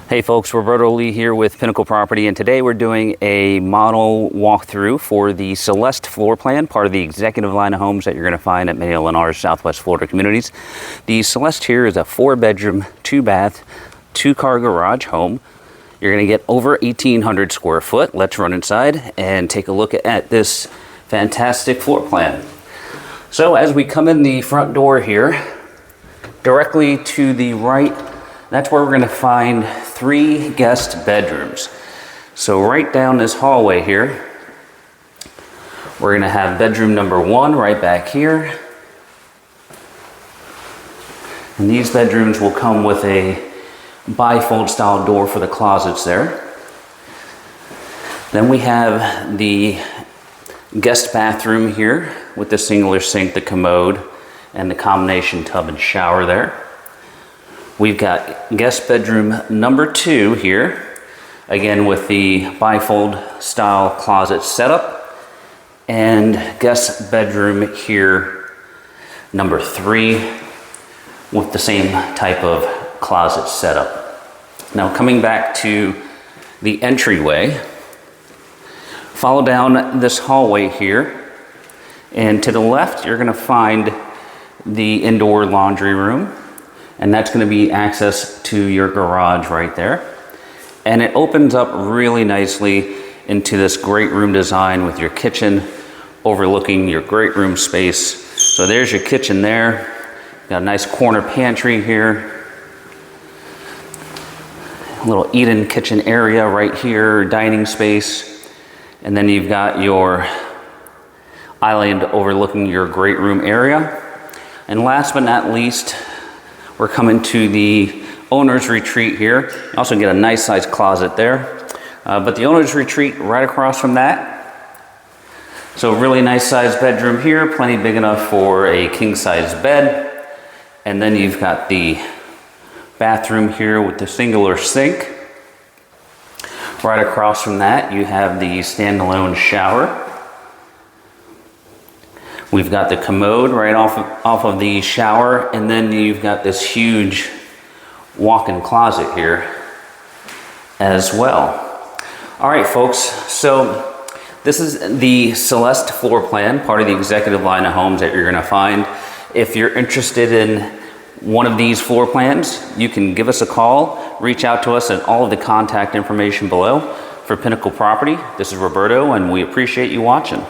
Hey folks, Roberto Lee here with Pinnacle Property, and today we're doing a model walkthrough for the Celeste floor plan, part of the executive line of homes that you're going to find at many of Lennar's Southwest Florida communities. The Celeste here is a 4-bedroom, 2-bath, 2-car garage home. You're going to get over 1,800 square foot. Let's run inside and take a look at this fantastic floor plan. So as we come in the front door here, directly to the right, that's where we're going to find 3 guest bedrooms. So right down this hallway here, we're going to have bedroom number 1 right back here. And these bedrooms will come with a bifold style door for the closets there. Then we have the guest bathroom here with the singular sink, the commode, and the combination tub and shower there. We've got guest bedroom number 2 here, again with the bifold style closet setup, and guest bedroom here number 3 with the same type of closet setup. Now coming back to the entryway, follow down this hallway here, and to the left you're going to find the indoor laundry room. And that's going to be access to your garage right there. And it opens up really nicely into this great room design with your kitchen overlooking your great room space. So there's your kitchen there. Got a nice corner pantry here. A little eat-in kitchen area right here, dining space. And then you've got your island overlooking your great room area. And last but not least, we're coming to the owner's retreat here. You also get a nice sized closet there. But the owner's retreat right across from that. So really nice sized bedroom here, plenty big enough for a king size bed. And then you've got the bathroom here with the singular sink. Right across from that, you have the standalone shower. We've got the commode right off of the shower, and then you've got this huge walk-in closet here as well. All right, folks, so this is the Celeste floor plan, part of the executive line of homes that you're going to find. If you're interested in one of these floor plans, you can give us a call, reach out to us at all of the contact information below. For Pinnacle Property, this is Roberto, and we appreciate you watching.